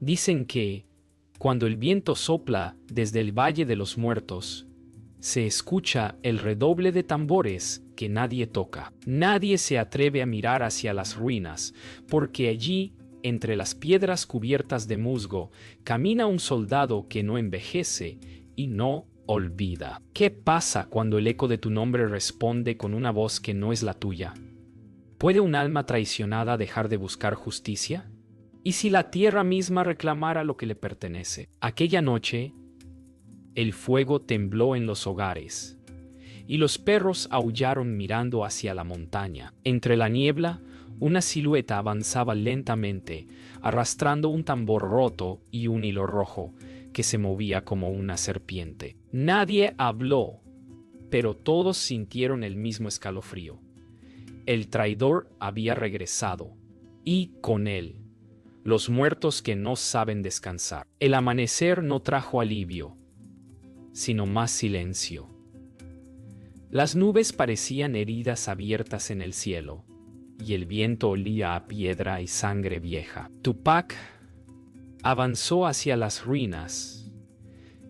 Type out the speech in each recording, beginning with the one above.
Dicen que, cuando el viento sopla desde el Valle de los Muertos, se escucha el redoble de tambores que nadie toca. Nadie se atreve a mirar hacia las ruinas, porque allí, entre las piedras cubiertas de musgo, camina un soldado que no envejece y no olvida. ¿Qué pasa cuando el eco de tu nombre responde con una voz que no es la tuya? ¿Puede un alma traicionada dejar de buscar justicia? ¿Y si la tierra misma reclamara lo que le pertenece? Aquella noche, el fuego tembló en los hogares, y los perros aullaron mirando hacia la montaña. Entre la niebla, una silueta avanzaba lentamente, arrastrando un tambor roto y un hilo rojo, que se movía como una serpiente. Nadie habló, pero todos sintieron el mismo escalofrío. El traidor había regresado, y con él, los muertos que no saben descansar. El amanecer no trajo alivio, sino más silencio. Las nubes parecían heridas abiertas en el cielo, y el viento olía a piedra y sangre vieja. Tupac avanzó hacia las ruinas,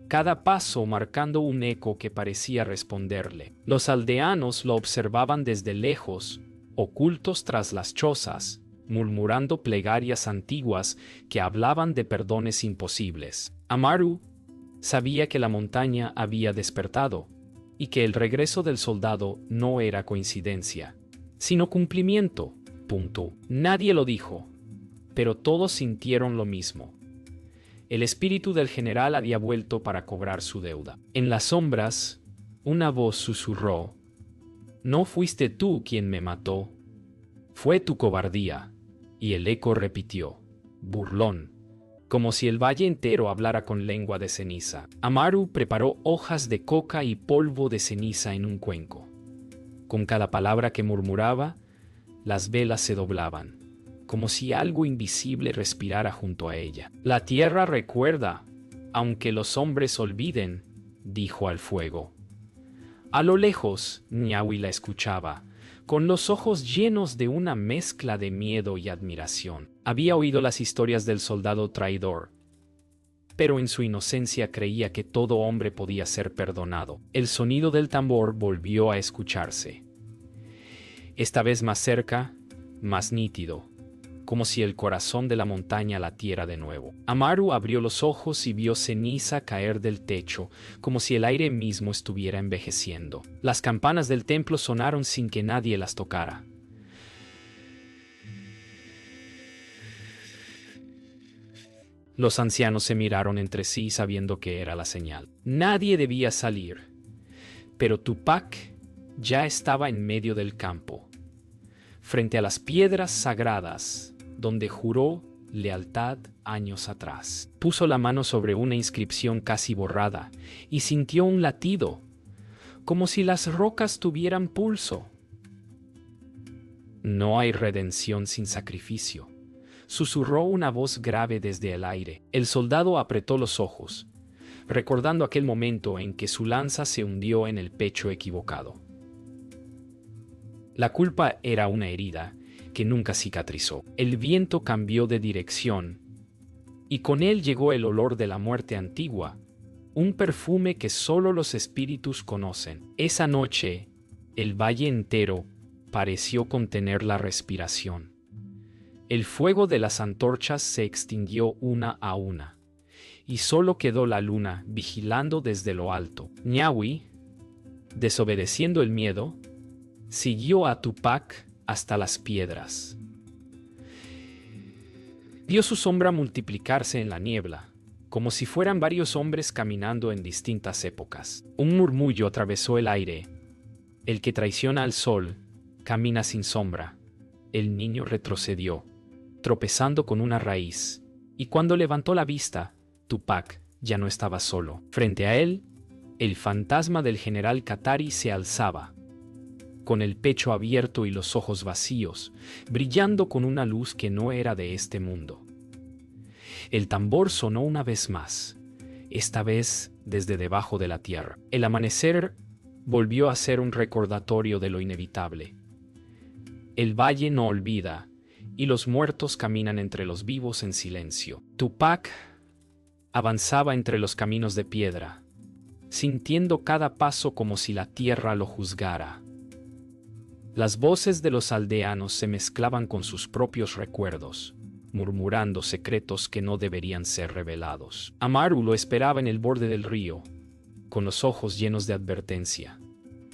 cada paso marcando un eco que parecía responderle. Los aldeanos lo observaban desde lejos, ocultos tras las chozas, murmurando plegarias antiguas que hablaban de perdones imposibles. Amaru sabía que la montaña había despertado, y que el regreso del soldado no era coincidencia, sino cumplimiento. Punto. Nadie lo dijo, pero todos sintieron lo mismo. El espíritu del general había vuelto para cobrar su deuda. En las sombras, una voz susurró: «No fuiste tú quien me mató, fue tu cobardía». Y el eco repitió: «Burlón», como si el valle entero hablara con lengua de ceniza. Amaru preparó hojas de coca y polvo de ceniza en un cuenco. Con cada palabra que murmuraba, las velas se doblaban, como si algo invisible respirara junto a ella. «La tierra recuerda, aunque los hombres olviden», dijo al fuego. A lo lejos, Niawi la escuchaba, con los ojos llenos de una mezcla de miedo y admiración. Había oído las historias del soldado traidor, pero en su inocencia creía que todo hombre podía ser perdonado. El sonido del tambor volvió a escucharse, esta vez más cerca, más nítido, como si el corazón de la montaña latiera de nuevo. Amaru abrió los ojos y vio ceniza caer del techo, como si el aire mismo estuviera envejeciendo. Las campanas del templo sonaron sin que nadie las tocara. Los ancianos se miraron entre sí sabiendo que era la señal. Nadie debía salir, pero Tupac ya estaba en medio del campo, frente a las piedras sagradas, donde juró lealtad años atrás. Puso la mano sobre una inscripción casi borrada y sintió un latido, como si las rocas tuvieran pulso. «No hay redención sin sacrificio», susurró una voz grave desde el aire. El soldado apretó los ojos, recordando aquel momento en que su lanza se hundió en el pecho equivocado. La culpa era una herida que nunca cicatrizó. El viento cambió de dirección, y con él llegó el olor de la muerte antigua, un perfume que solo los espíritus conocen. Esa noche, el valle entero pareció contener la respiración. El fuego de las antorchas se extinguió una a una, y solo quedó la luna vigilando desde lo alto. Niawi, desobedeciendo el miedo, siguió a Tupac hasta las piedras. Vio su sombra multiplicarse en la niebla, como si fueran varios hombres caminando en distintas épocas. Un murmullo atravesó el aire: «El que traiciona al sol, camina sin sombra». El niño retrocedió, tropezando con una raíz, y cuando levantó la vista, Tupac ya no estaba solo. Frente a él, el fantasma del general Katari se alzaba, con el pecho abierto y los ojos vacíos, brillando con una luz que no era de este mundo. El tambor sonó una vez más, esta vez desde debajo de la tierra. El amanecer volvió a ser un recordatorio de lo inevitable. El valle no olvida, y los muertos caminan entre los vivos en silencio. Tupac avanzaba entre los caminos de piedra, sintiendo cada paso como si la tierra lo juzgara. Las voces de los aldeanos se mezclaban con sus propios recuerdos, murmurando secretos que no deberían ser revelados. Amaru lo esperaba en el borde del río, con los ojos llenos de advertencia.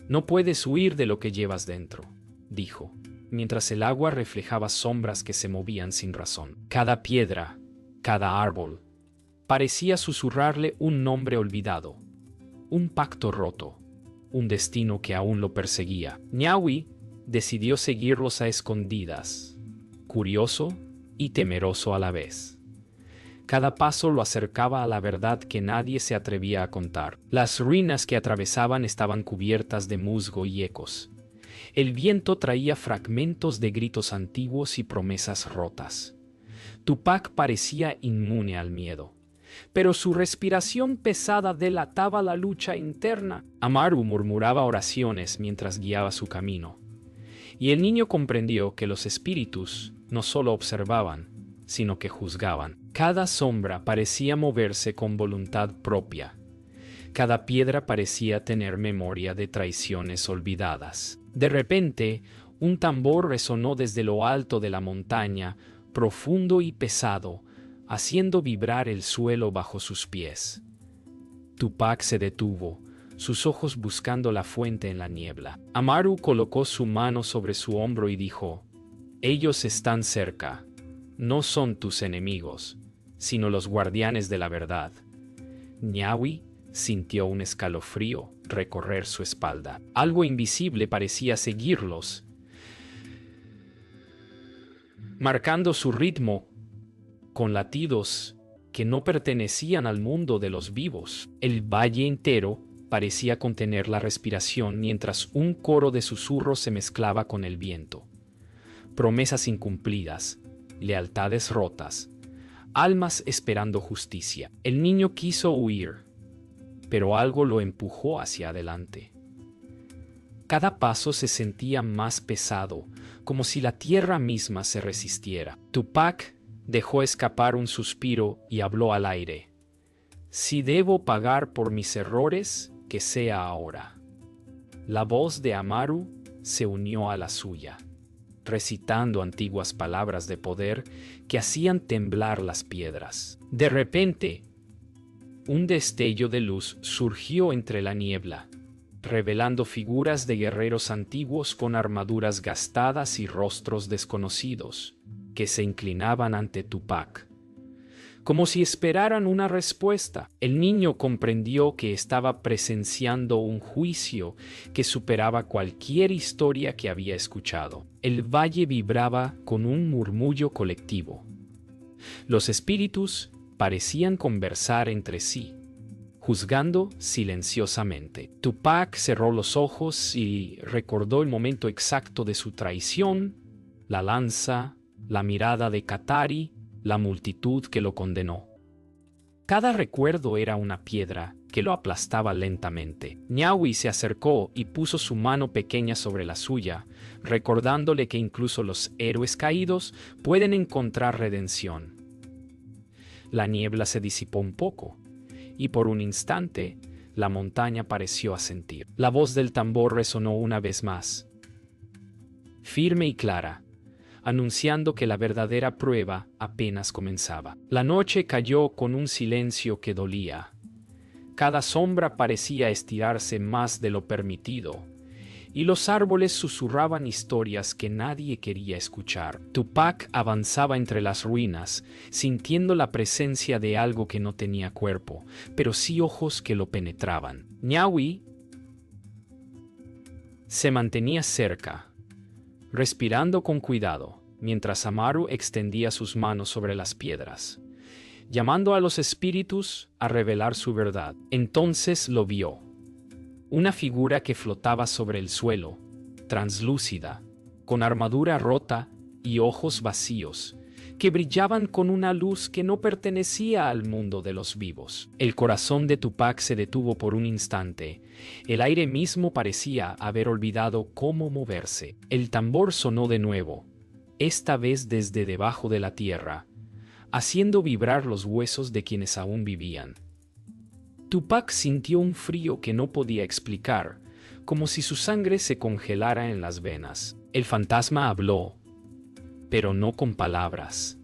«No puedes huir de lo que llevas dentro», dijo, mientras el agua reflejaba sombras que se movían sin razón. Cada piedra, cada árbol, parecía susurrarle un nombre olvidado, un pacto roto, un destino que aún lo perseguía. Niawi decidió seguirlos a escondidas, curioso y temeroso a la vez. Cada paso lo acercaba a la verdad que nadie se atrevía a contar. Las ruinas que atravesaban estaban cubiertas de musgo y ecos. El viento traía fragmentos de gritos antiguos y promesas rotas. Tupac parecía inmune al miedo, pero su respiración pesada delataba la lucha interna. Amaru murmuraba oraciones mientras guiaba su camino, y el niño comprendió que los espíritus no solo observaban, sino que juzgaban. Cada sombra parecía moverse con voluntad propia. Cada piedra parecía tener memoria de traiciones olvidadas. De repente, un tambor resonó desde lo alto de la montaña, profundo y pesado, haciendo vibrar el suelo bajo sus pies. Tupac se detuvo, sus ojos buscando la fuente en la niebla. Amaru colocó su mano sobre su hombro y dijo: «Ellos están cerca. No son tus enemigos, sino los guardianes de la verdad». Niawi sintió un escalofrío recorrer su espalda. Algo invisible parecía seguirlos, marcando su ritmo con latidos que no pertenecían al mundo de los vivos. El valle entero parecía contener la respiración mientras un coro de susurros se mezclaba con el viento. Promesas incumplidas, lealtades rotas, almas esperando justicia. El niño quiso huir, pero algo lo empujó hacia adelante. Cada paso se sentía más pesado, como si la tierra misma se resistiera. Tupac dejó escapar un suspiro y habló al aire: «Si debo pagar por mis errores, que sea ahora». La voz de Amaru se unió a la suya, recitando antiguas palabras de poder que hacían temblar las piedras. De repente, un destello de luz surgió entre la niebla, revelando figuras de guerreros antiguos con armaduras gastadas y rostros desconocidos, que se inclinaban ante Tupac, como si esperaran una respuesta. El niño comprendió que estaba presenciando un juicio que superaba cualquier historia que había escuchado. El valle vibraba con un murmullo colectivo. Los espíritus parecían conversar entre sí, juzgando silenciosamente. Tupac cerró los ojos y recordó el momento exacto de su traición, la lanza, la mirada de Katari, la multitud que lo condenó. Cada recuerdo era una piedra que lo aplastaba lentamente. Niawi se acercó y puso su mano pequeña sobre la suya, recordándole que incluso los héroes caídos pueden encontrar redención. La niebla se disipó un poco, y por un instante, la montaña pareció asentir. La voz del tambor resonó una vez más, firme y clara, anunciando que la verdadera prueba apenas comenzaba. La noche cayó con un silencio que dolía. Cada sombra parecía estirarse más de lo permitido, y los árboles susurraban historias que nadie quería escuchar. Tupac avanzaba entre las ruinas, sintiendo la presencia de algo que no tenía cuerpo, pero sí ojos que lo penetraban. Niawi se mantenía cerca, respirando con cuidado, mientras Amaru extendía sus manos sobre las piedras, llamando a los espíritus a revelar su verdad. Entonces lo vio. Una figura que flotaba sobre el suelo, translúcida, con armadura rota y ojos vacíos, que brillaban con una luz que no pertenecía al mundo de los vivos. El corazón de Tupac se detuvo por un instante. El aire mismo parecía haber olvidado cómo moverse. El tambor sonó de nuevo, esta vez desde debajo de la tierra, haciendo vibrar los huesos de quienes aún vivían. Tupac sintió un frío que no podía explicar, como si su sangre se congelara en las venas. El fantasma habló, pero no con palabras.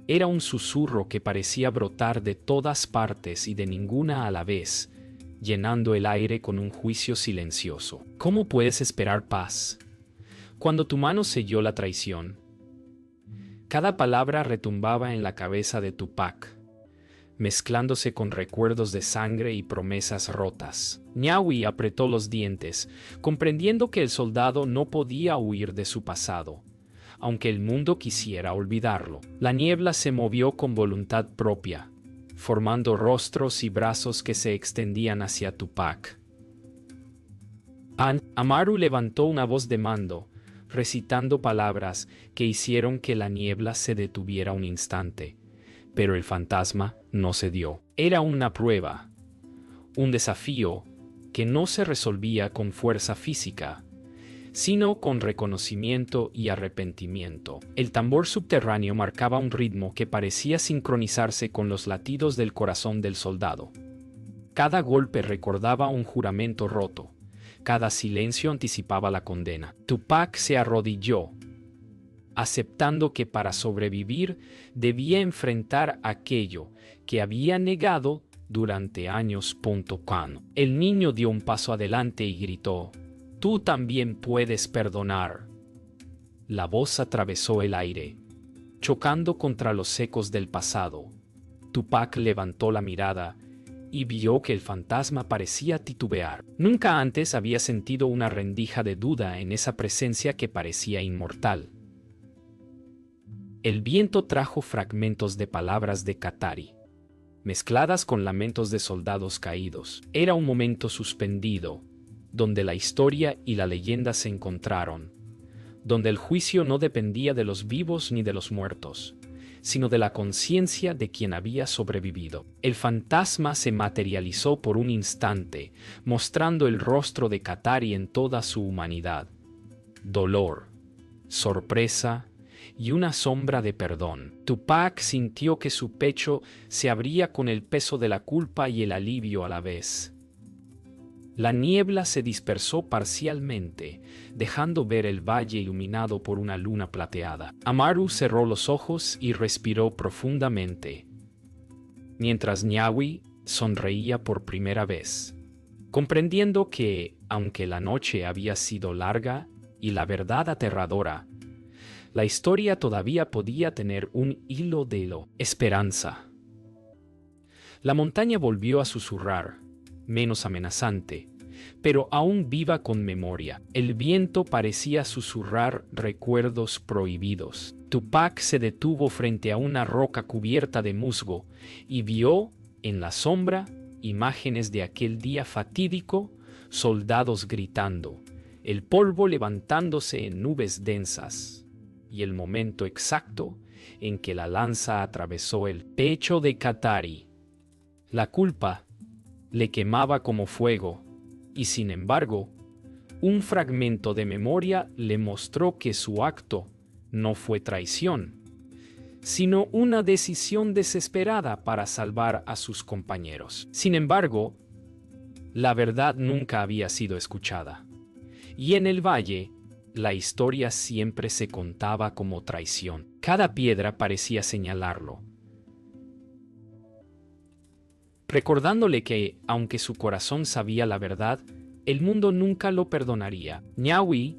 Era un susurro que parecía brotar de todas partes y de ninguna a la vez, llenando el aire con un juicio silencioso. ¿Cómo puedes esperar paz cuando tu mano selló la traición? Cada palabra retumbaba en la cabeza de Tupac, mezclándose con recuerdos de sangre y promesas rotas. Niawi apretó los dientes, comprendiendo que el soldado no podía huir de su pasado, aunque el mundo quisiera olvidarlo. La niebla se movió con voluntad propia, formando rostros y brazos que se extendían hacia Tupac. Amaru levantó una voz de mando, recitando palabras que hicieron que la niebla se detuviera un instante, pero el fantasma no cedió. Era una prueba, un desafío que no se resolvía con fuerza física, sino con reconocimiento y arrepentimiento. El tambor subterráneo marcaba un ritmo que parecía sincronizarse con los latidos del corazón del soldado. Cada golpe recordaba un juramento roto, cada silencio anticipaba la condena. Tupac se arrodilló, aceptando que para sobrevivir debía enfrentar aquello que había negado durante años. El niño dio un paso adelante y gritó: «Tú también puedes perdonar». La voz atravesó el aire, chocando contra los ecos del pasado. Tupac levantó la mirada y vio que el fantasma parecía titubear. Nunca antes había sentido una rendija de duda en esa presencia que parecía inmortal. El viento trajo fragmentos de palabras de Qatari, mezcladas con lamentos de soldados caídos. Era un momento suspendido, donde la historia y la leyenda se encontraron, donde el juicio no dependía de los vivos ni de los muertos, sino de la conciencia de quien había sobrevivido. El fantasma se materializó por un instante, mostrando el rostro de Qatari en toda su humanidad: dolor, sorpresa y una sombra de perdón. Tupac sintió que su pecho se abría con el peso de la culpa y el alivio a la vez. La niebla se dispersó parcialmente, dejando ver el valle iluminado por una luna plateada. Amaru cerró los ojos y respiró profundamente, mientras Niawi sonreía por primera vez, comprendiendo que, aunque la noche había sido larga y la verdad aterradora, la historia todavía podía tener un hilo de esperanza. La montaña volvió a susurrar, menos amenazante, pero aún viva con memoria. El viento parecía susurrar recuerdos prohibidos. Tupac se detuvo frente a una roca cubierta de musgo y vio, en la sombra, imágenes de aquel día fatídico: soldados gritando, el polvo levantándose en nubes densas, y el momento exacto en que la lanza atravesó el pecho de Qatari. La culpa le quemaba como fuego, y sin embargo, un fragmento de memoria le mostró que su acto no fue traición, sino una decisión desesperada para salvar a sus compañeros. Sin embargo, la verdad nunca había sido escuchada, y en el valle, la historia siempre se contaba como traición. Cada piedra parecía señalarlo, recordándole que, aunque su corazón sabía la verdad, el mundo nunca lo perdonaría. Niawi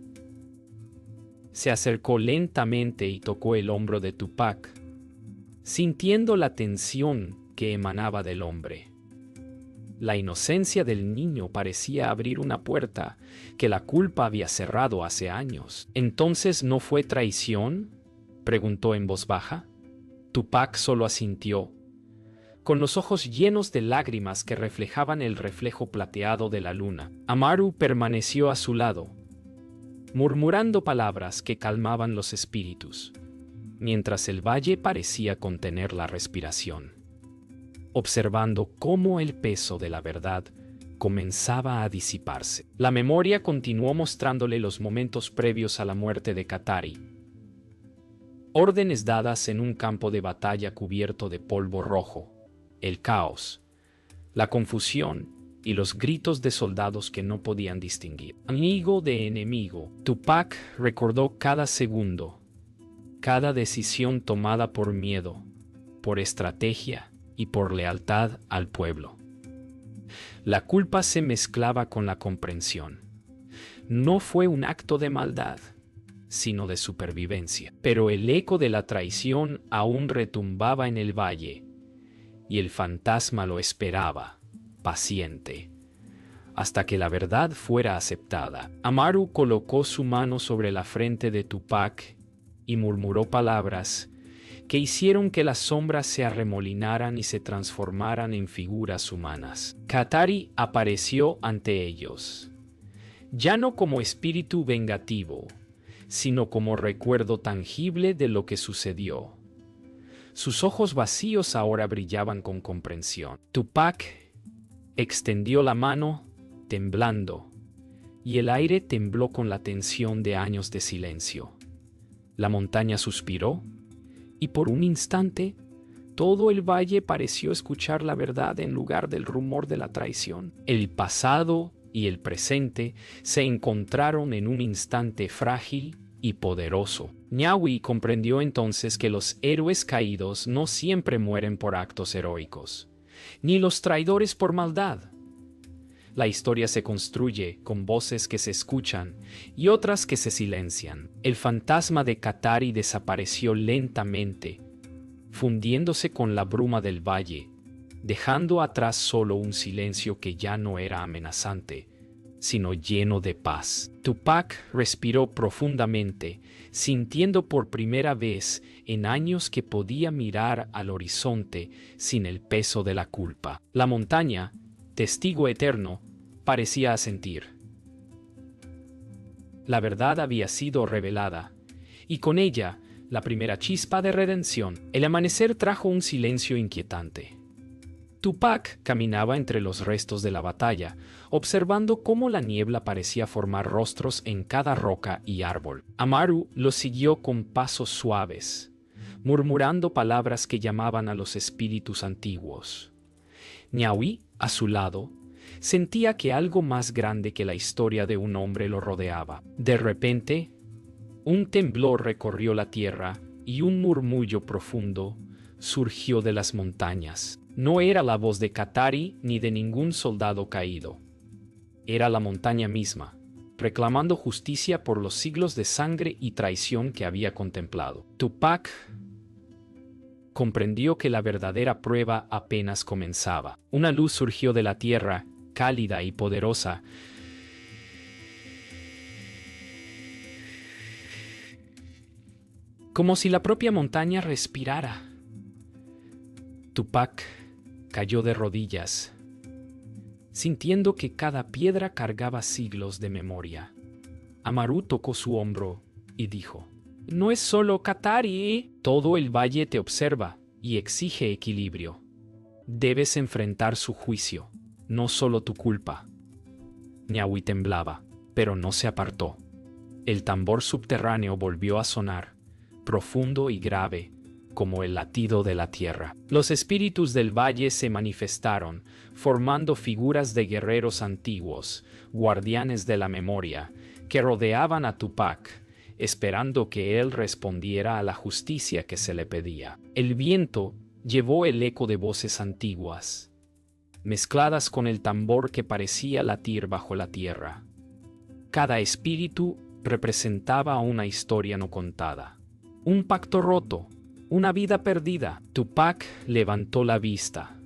se acercó lentamente y tocó el hombro de Tupac, sintiendo la tensión que emanaba del hombre. La inocencia del niño parecía abrir una puerta que la culpa había cerrado hace años. ¿Entonces no fue traición?, preguntó en voz baja. Tupac solo asintió, con los ojos llenos de lágrimas que reflejaban el reflejo plateado de la luna. Amaru permaneció a su lado, murmurando palabras que calmaban los espíritus, mientras el valle parecía contener la respiración, observando cómo el peso de la verdad comenzaba a disiparse. La memoria continuó mostrándole los momentos previos a la muerte de Qatari. órdenes dadas en un campo de batalla cubierto de polvo rojo, el caos, la confusión y los gritos de soldados que no podían distinguir amigo de enemigo. Tupac recordó cada segundo, cada decisión tomada por miedo, por estrategia y por lealtad al pueblo. La culpa se mezclaba con la comprensión. No fue un acto de maldad, sino de supervivencia. Pero el eco de la traición aún retumbaba en el valle, y el fantasma lo esperaba, paciente, hasta que la verdad fuera aceptada. Amaru colocó su mano sobre la frente de Tupac y murmuró palabras que hicieron que las sombras se arremolinaran y se transformaran en figuras humanas. Katari apareció ante ellos, ya no como espíritu vengativo, sino como recuerdo tangible de lo que sucedió. Sus ojos vacíos ahora brillaban con comprensión. Tupac extendió la mano, temblando, y el aire tembló con la tensión de años de silencio. La montaña suspiró, y por un instante, todo el valle pareció escuchar la verdad en lugar del rumor de la traición. El pasado y el presente se encontraron en un instante frágil y poderoso. Niawi comprendió entonces que los héroes caídos no siempre mueren por actos heroicos, ni los traidores por maldad. La historia se construye con voces que se escuchan y otras que se silencian. El fantasma de Katari desapareció lentamente, fundiéndose con la bruma del valle, dejando atrás solo un silencio que ya no era amenazante, sino lleno de paz. Tupac respiró profundamente, sintiendo por primera vez en años que podía mirar al horizonte sin el peso de la culpa. La montaña, testigo eterno, parecía asentir. La verdad había sido revelada, y con ella, la primera chispa de redención. El amanecer trajo un silencio inquietante. Tupac caminaba entre los restos de la batalla, observando cómo la niebla parecía formar rostros en cada roca y árbol. Amaru lo siguió con pasos suaves, murmurando palabras que llamaban a los espíritus antiguos. Niawi, a su lado, sentía que algo más grande que la historia de un hombre lo rodeaba. De repente, un temblor recorrió la tierra y un murmullo profundo surgió de las montañas. No era la voz de Katari ni de ningún soldado caído. Era la montaña misma, reclamando justicia por los siglos de sangre y traición que había contemplado. Tupac comprendió que la verdadera prueba apenas comenzaba. Una luz surgió de la tierra, cálida y poderosa, como si la propia montaña respirara. Tupac cayó de rodillas, sintiendo que cada piedra cargaba siglos de memoria. Amaru tocó su hombro y dijo: «No es solo Katari. Todo el valle te observa y exige equilibrio. Debes enfrentar su juicio, no solo tu culpa». Niawi temblaba, pero no se apartó. El tambor subterráneo volvió a sonar, profundo y grave, como el latido de la tierra. Los espíritus del valle se manifestaron, formando figuras de guerreros antiguos, guardianes de la memoria, que rodeaban a Tupac, esperando que él respondiera a la justicia que se le pedía. El viento llevó el eco de voces antiguas, mezcladas con el tambor que parecía latir bajo la tierra. Cada espíritu representaba una historia no contada, un pacto roto, una vida perdida. Tupac levantó la vista,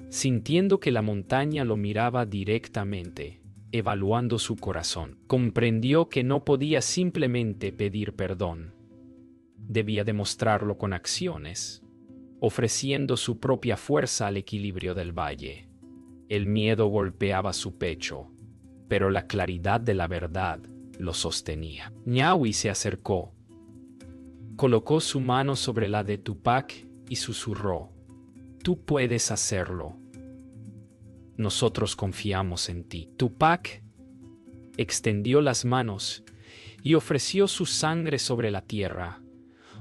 sintiendo que la montaña lo miraba directamente, evaluando su corazón. Comprendió que no podía simplemente pedir perdón. Debía demostrarlo con acciones, ofreciendo su propia fuerza al equilibrio del valle. El miedo golpeaba su pecho, pero la claridad de la verdad lo sostenía. Niawi se acercó, colocó su mano sobre la de Tupac y susurró: «Tú puedes hacerlo. Nosotros confiamos en ti». Tupac extendió las manos y ofreció su sangre sobre la tierra,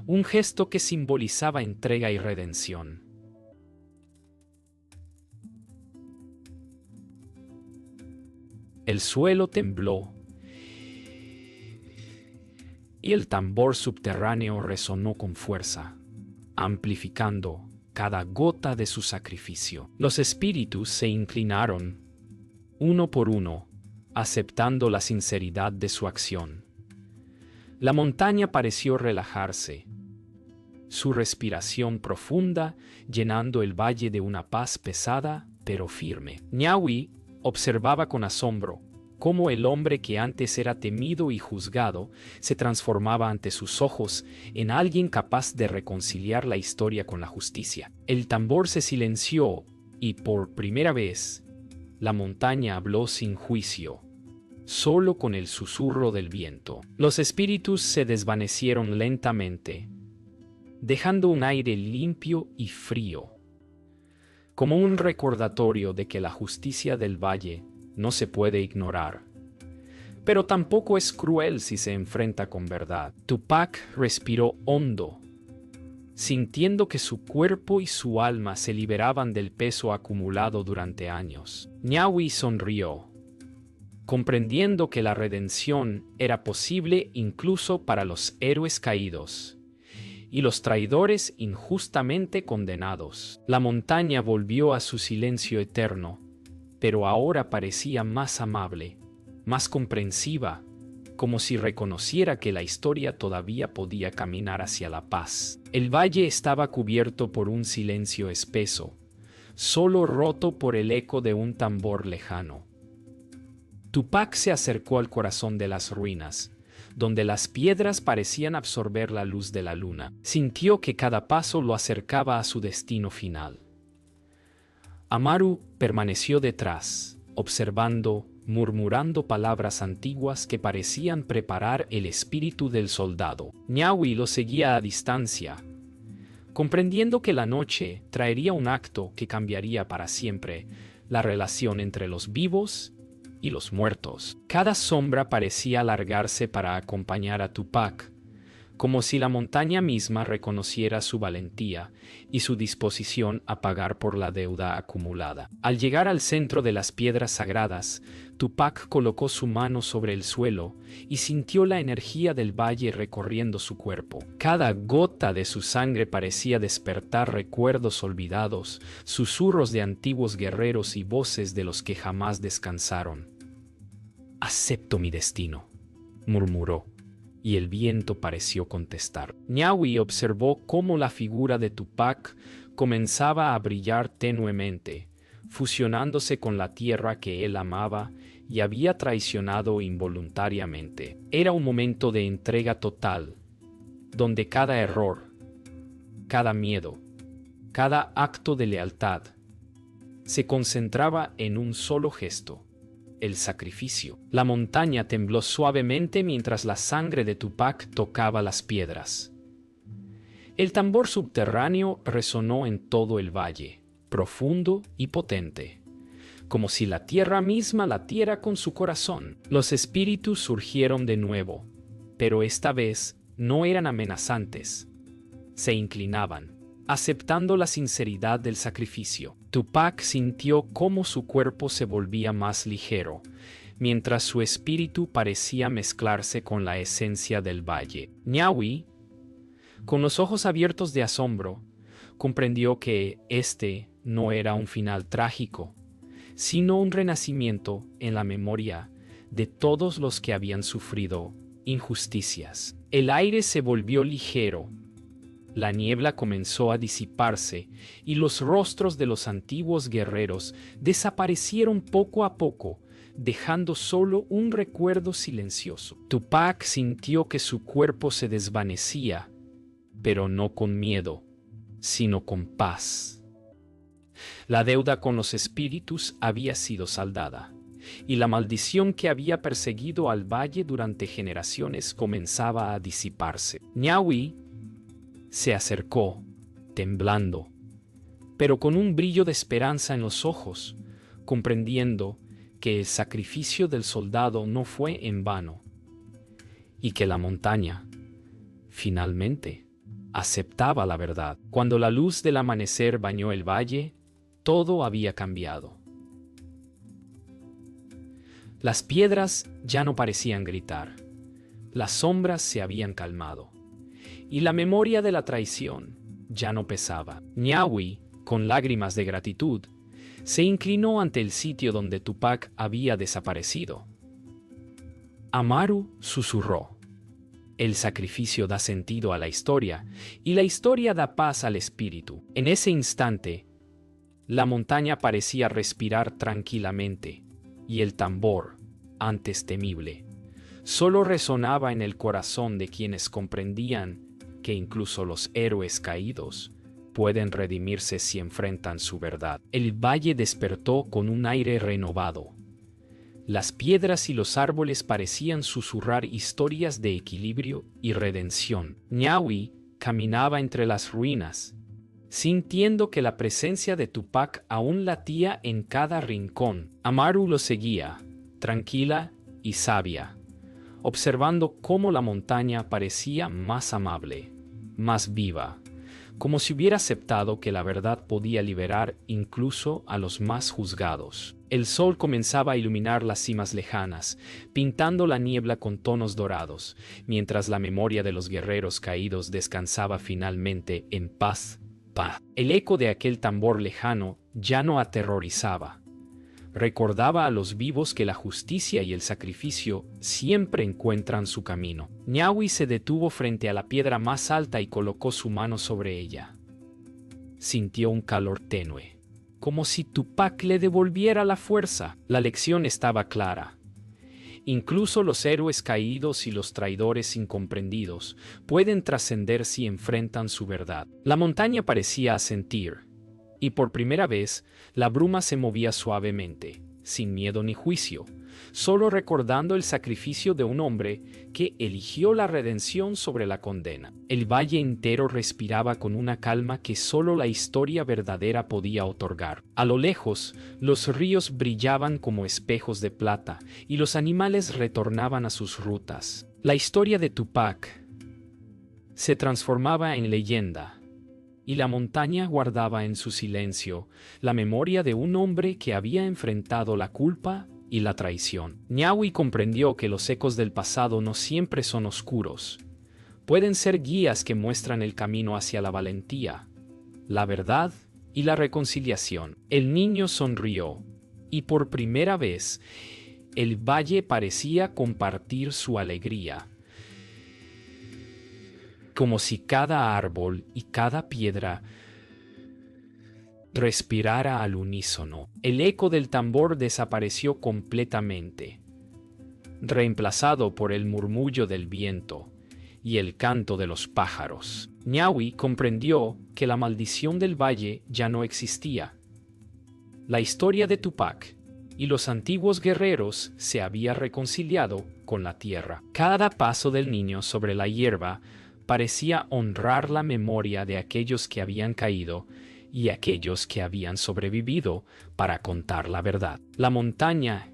un gesto que simbolizaba entrega y redención. El suelo tembló y el tambor subterráneo resonó con fuerza, amplificando cada gota de su sacrificio. Los espíritus se inclinaron, uno por uno, aceptando la sinceridad de su acción. La montaña pareció relajarse, su respiración profunda llenando el valle de una paz pesada pero firme. Niahui observaba con asombro cómo el hombre que antes era temido y juzgado se transformaba ante sus ojos en alguien capaz de reconciliar la historia con la justicia. El tambor se silenció y por primera vez la montaña habló sin juicio, solo con el susurro del viento. Los espíritus se desvanecieron lentamente, dejando un aire limpio y frío, como un recordatorio de que la justicia del valle no se puede ignorar, pero tampoco es cruel si se enfrenta con verdad. Tupac respiró hondo, sintiendo que su cuerpo y su alma se liberaban del peso acumulado durante años. Niahui sonrió, comprendiendo que la redención era posible incluso para los héroes caídos y los traidores injustamente condenados. La montaña volvió a su silencio eterno, pero ahora parecía más amable, más comprensiva, como si reconociera que la historia todavía podía caminar hacia la paz. El valle estaba cubierto por un silencio espeso, solo roto por el eco de un tambor lejano. Tupac se acercó al corazón de las ruinas, donde las piedras parecían absorber la luz de la luna. Sintió que cada paso lo acercaba a su destino final. Amaru permaneció detrás, observando, murmurando palabras antiguas que parecían preparar el espíritu del soldado. Niahui lo seguía a distancia, comprendiendo que la noche traería un acto que cambiaría para siempre la relación entre los vivos y los muertos. Cada sombra parecía alargarse para acompañar a Tupac, como si la montaña misma reconociera su valentía y su disposición a pagar por la deuda acumulada. Al llegar al centro de las piedras sagradas, Tupac colocó su mano sobre el suelo y sintió la energía del valle recorriendo su cuerpo. Cada gota de su sangre parecía despertar recuerdos olvidados, susurros de antiguos guerreros y voces de los que jamás descansaron. «Acepto mi destino», murmuró, y el viento pareció contestar. Niahui observó cómo la figura de Tupac comenzaba a brillar tenuemente, fusionándose con la tierra que él amaba y había traicionado involuntariamente. Era un momento de entrega total, donde cada error, cada miedo, cada acto de lealtad se concentraba en un solo gesto: el sacrificio. La montaña tembló suavemente mientras la sangre de Tupac tocaba las piedras. El tambor subterráneo resonó en todo el valle, profundo y potente, como si la tierra misma latiera con su corazón. Los espíritus surgieron de nuevo, pero esta vez no eran amenazantes. Se inclinaban, aceptando la sinceridad del sacrificio. Tupac sintió cómo su cuerpo se volvía más ligero, mientras su espíritu parecía mezclarse con la esencia del valle. Niahui, con los ojos abiertos de asombro, comprendió que este no era un final trágico, sino un renacimiento en la memoria de todos los que habían sufrido injusticias. El aire se volvió ligero, la niebla comenzó a disiparse y los rostros de los antiguos guerreros desaparecieron poco a poco, dejando solo un recuerdo silencioso. Tupac sintió que su cuerpo se desvanecía, pero no con miedo, sino con paz. La deuda con los espíritus había sido saldada, y la maldición que había perseguido al valle durante generaciones comenzaba a disiparse. Niahui se acercó, temblando, pero con un brillo de esperanza en los ojos, comprendiendo que el sacrificio del soldado no fue en vano, y que la montaña, finalmente, aceptaba la verdad. Cuando la luz del amanecer bañó el valle, todo había cambiado. Las piedras ya no parecían gritar, las sombras se habían calmado, y la memoria de la traición ya no pesaba. Ñawi, con lágrimas de gratitud, se inclinó ante el sitio donde Tupac había desaparecido. Amaru susurró: el sacrificio da sentido a la historia, y la historia da paz al espíritu. En ese instante, la montaña parecía respirar tranquilamente, y el tambor, antes temible, solo resonaba en el corazón de quienes comprendían que incluso los héroes caídos pueden redimirse si enfrentan su verdad. El valle despertó con un aire renovado. Las piedras y los árboles parecían susurrar historias de equilibrio y redención. Ñawi caminaba entre las ruinas, sintiendo que la presencia de Tupac aún latía en cada rincón. Amaru lo seguía, tranquila y sabia, observando cómo la montaña parecía más amable, más viva, como si hubiera aceptado que la verdad podía liberar incluso a los más juzgados. El sol comenzaba a iluminar las cimas lejanas, pintando la niebla con tonos dorados, mientras la memoria de los guerreros caídos descansaba finalmente en paz. El eco de aquel tambor lejano ya no aterrorizaba. Recordaba a los vivos que la justicia y el sacrificio siempre encuentran su camino. Ñawi se detuvo frente a la piedra más alta y colocó su mano sobre ella. Sintió un calor tenue, como si Tupac le devolviera la fuerza. La lección estaba clara. Incluso los héroes caídos y los traidores incomprendidos pueden trascender si enfrentan su verdad. La montaña parecía asentir, y por primera vez la bruma se movía suavemente, sin miedo ni juicio, solo recordando el sacrificio de un hombre que eligió la redención sobre la condena. El valle entero respiraba con una calma que solo la historia verdadera podía otorgar. A lo lejos, los ríos brillaban como espejos de plata y los animales retornaban a sus rutas. La historia de Tupac se transformaba en leyenda, y la montaña guardaba en su silencio la memoria de un hombre que había enfrentado la culpa y la traición. Ñawi comprendió que los ecos del pasado no siempre son oscuros. Pueden ser guías que muestran el camino hacia la valentía, la verdad y la reconciliación. El niño sonrió, y por primera vez, el valle parecía compartir su alegría, como si cada árbol y cada piedra respirara al unísono. El eco del tambor desapareció completamente, reemplazado por el murmullo del viento y el canto de los pájaros. Ñawi comprendió que la maldición del valle ya no existía. La historia de Tupac y los antiguos guerreros se había reconciliado con la tierra. Cada paso del niño sobre la hierba parecía honrar la memoria de aquellos que habían caído y aquellos que habían sobrevivido para contar la verdad. La montaña,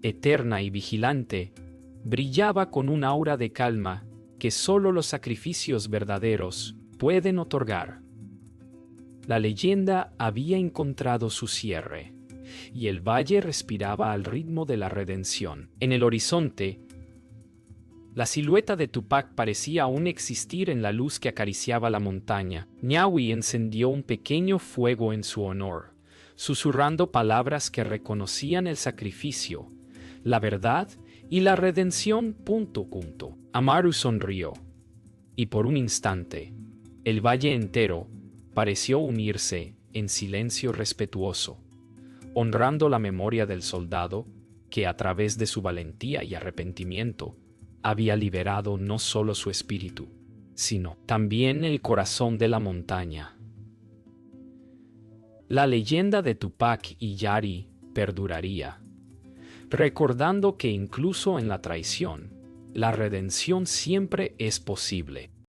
eterna y vigilante, brillaba con un aura de calma que solo los sacrificios verdaderos pueden otorgar. La leyenda había encontrado su cierre, y el valle respiraba al ritmo de la redención. En el horizonte, la silueta de Tupac parecía aún existir en la luz que acariciaba la montaña. Ñawi encendió un pequeño fuego en su honor, susurrando palabras que reconocían el sacrificio, la verdad y la redención. Amaru sonrió, y por un instante, el valle entero pareció unirse en silencio respetuoso, honrando la memoria del soldado que, a través de su valentía y arrepentimiento, había liberado no solo su espíritu, sino también el corazón de la montaña. La leyenda de Tupac y Yari perduraría, recordando que incluso en la traición, la redención siempre es posible.